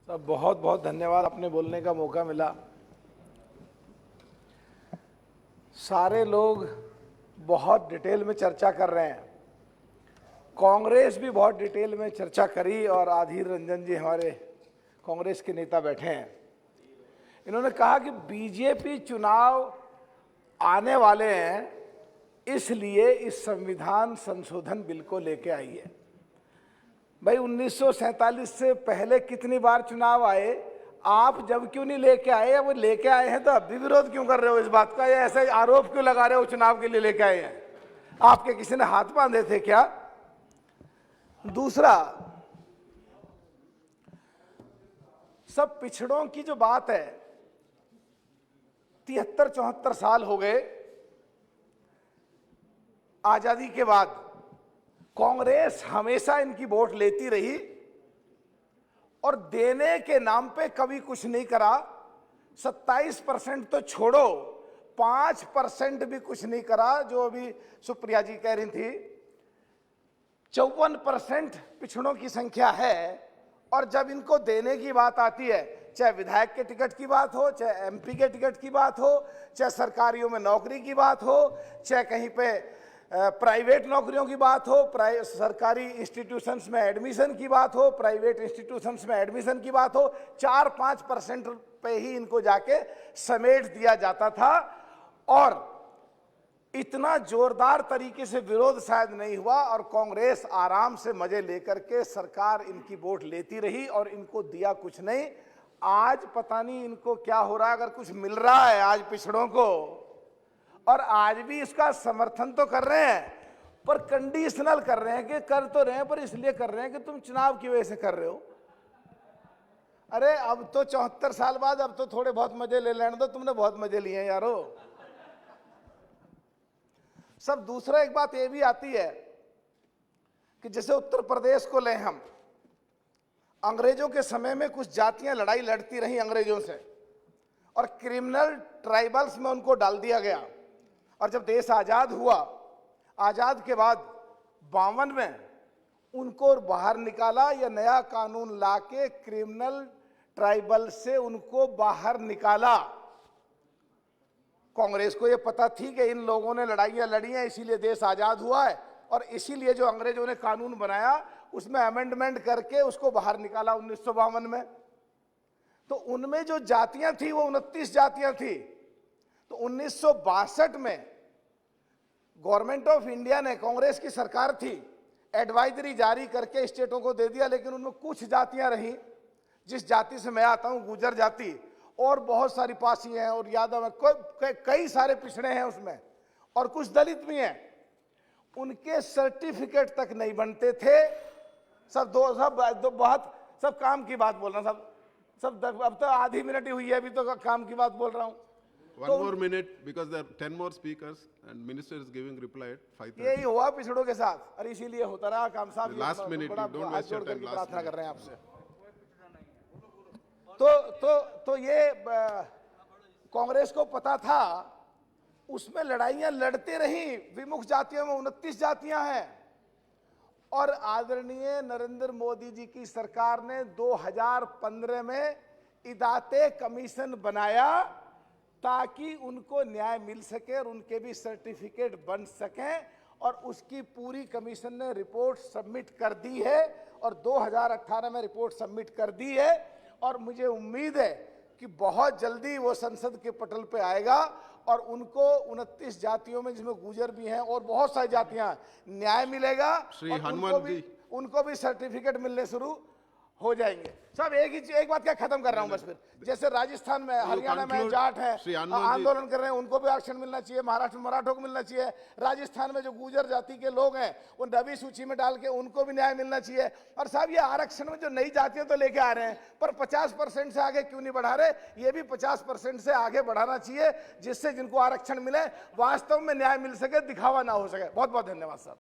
सब बहुत बहुत धन्यवाद, आपने बोलने का मौका मिला। सारे लोग बहुत डिटेल में चर्चा कर रहे हैं, कांग्रेस भी बहुत डिटेल में चर्चा करी और आधीर रंजन जी हमारे कांग्रेस के नेता बैठे हैं। इन्होंने कहा कि बीजेपी चुनाव आने वाले हैं, इसलिए इस संविधान संशोधन बिल को लेके आई है। भाई 1947 से पहले कितनी बार चुनाव आए, आप जब क्यों नहीं लेके आए? वो लेके आए हैं तो अब भी विरोध क्यों कर रहे हो इस बात का, या ऐसे आरोप क्यों लगा रहे हो चुनाव के लिए लेके आए हैं? आपके किसी ने हाथ बांधे थे क्या? दूसरा, सब पिछड़ों की जो बात है, 73-74 साल हो गए आजादी के बाद, कांग्रेस हमेशा इनकी वोट लेती रही और देने के नाम पे कभी कुछ नहीं करा। 27% तो छोड़ो, 5% भी कुछ नहीं करा, जो अभी सुप्रिया जी कह रही थी। 54% पिछड़ों की संख्या है, और जब इनको देने की बात आती है, चाहे विधायक के टिकट की बात हो, चाहे एमपी के टिकट की बात हो, चाहे सरकारियों में नौकरी की बात हो, चाहे कहीं पे प्राइवेट नौकरियों की बात हो, सरकारी इंस्टीट्यूशंस में एडमिशन की बात हो, प्राइवेट इंस्टीट्यूशंस में एडमिशन की बात हो, 4-5% पे ही इनको जाके समेट दिया जाता था। और इतना जोरदार तरीके से विरोध शायद नहीं हुआ, और कांग्रेस आराम से मजे लेकर के सरकार इनकी वोट लेती रही और इनको दिया कुछ नहीं। आज पता नहीं इनको क्या हो रहा है, अगर कुछ मिल रहा है आज पिछड़ों को, और आज भी इसका समर्थन तो कर रहे हैं, पर कंडीशनल कर रहे हैं कि कर तो रहे हैं, पर इसलिए कर रहे हैं कि तुम चुनाव की वजह से कर रहे हो। अरे अब तो 74 साल बाद अब तो थोड़े बहुत मजे ले लेने दो, तुमने बहुत मजे लिए हैं यारो। सब दूसरा एक बात ये भी आती है कि जैसे उत्तर प्रदेश को लें हम, अंग्रेजों के समय में कुछ जातियां लड़ाई लड़ती रही अंग्रेजों से, और क्रिमिनल ट्राइबल्स में उनको डाल दिया गया। और जब देश आजाद हुआ, आजाद के बाद 52 में उनको बाहर निकाला, या नया कानून लाके क्रिमिनल ट्राइबल से उनको बाहर निकाला। कांग्रेस को ये पता थी कि इन लोगों ने लड़ाइयां लड़ी हैं, इसीलिए देश आजाद हुआ है, और इसीलिए जो अंग्रेजों ने कानून बनाया उसमें अमेंडमेंट करके उसको बाहर निकाला 1952 में। तो उनमें जो जातियां थी वो 29 जातियां थी। तो 1962 में गवर्नमेंट ऑफ इंडिया ने, कांग्रेस की सरकार थी, एडवाइजरी जारी करके स्टेटों को दे दिया, लेकिन उनमें कुछ जातियां रहीं, जिस जाति से मैं आता हूं गुर्जर जाति, और बहुत सारी पासी हैं और यादव हैं, कई सारे पिछड़े हैं उसमें, और कुछ दलित भी हैं। उनके सर्टिफिकेट तक नहीं बनते थे। सब काम की बात बोल रहा हूं, सब अब तो आधी मिनट ही हुई है, अभी तो काम की बात बोल रहा हूं। One more minute, because there are 10 more speakers and minister is giving reply at 5:30. यही हुआ पिछड़ों के साथ, और इसीलिए होता रहा काम साहब। Last minute, you don't waste your time. प्रार्थना कर रहे हैं आपसे। तो ये कांग्रेस को पता था, उसमें लड़ाइयां लड़ते रही। विमुख जातियों में 29 जातियां हैं, और आदरणीय नरेंद्र मोदी जी की सरकार ने 2015 में इदाते कमीशन बनाया ताकि उनको न्याय मिल सके और उनके भी सर्टिफिकेट बन सकें, और उसकी पूरी कमीशन ने रिपोर्ट सबमिट कर दी है, और 2018 में रिपोर्ट सबमिट कर दी है। और मुझे उम्मीद है कि बहुत जल्दी वो संसद के पटल पे आएगा, और उनको 29 जातियों में, जिसमें गुर्जर भी हैं और बहुत सारी जातियां, न्याय मिलेगा, और उनको भी सर्टिफिकेट मिलने शुरू हो जाएंगे। सब एक बात क्या खत्म कर रहा हूं बस फिर, जैसे राजस्थान में, हरियाणा में जाट है, आंदोलन कर रहे हैं, उनको भी आरक्षण मिलना चाहिए। महाराष्ट्र में मराठों को मिलना चाहिए। राजस्थान में जो गुर्जर जाति के लोग हैं उन रवि सूची में डाल के उनको भी न्याय मिलना चाहिए। और साहब ये आरक्षण में जो नई जातियां तो लेके आ रहे हैं, पर 50% से आगे क्यों नहीं बढ़ा रहे? ये भी 50% से आगे बढ़ाना चाहिए, जिससे जिनको आरक्षण मिले वास्तव में न्याय मिल सके, दिखावा ना हो सके। बहुत बहुत धन्यवाद साहब।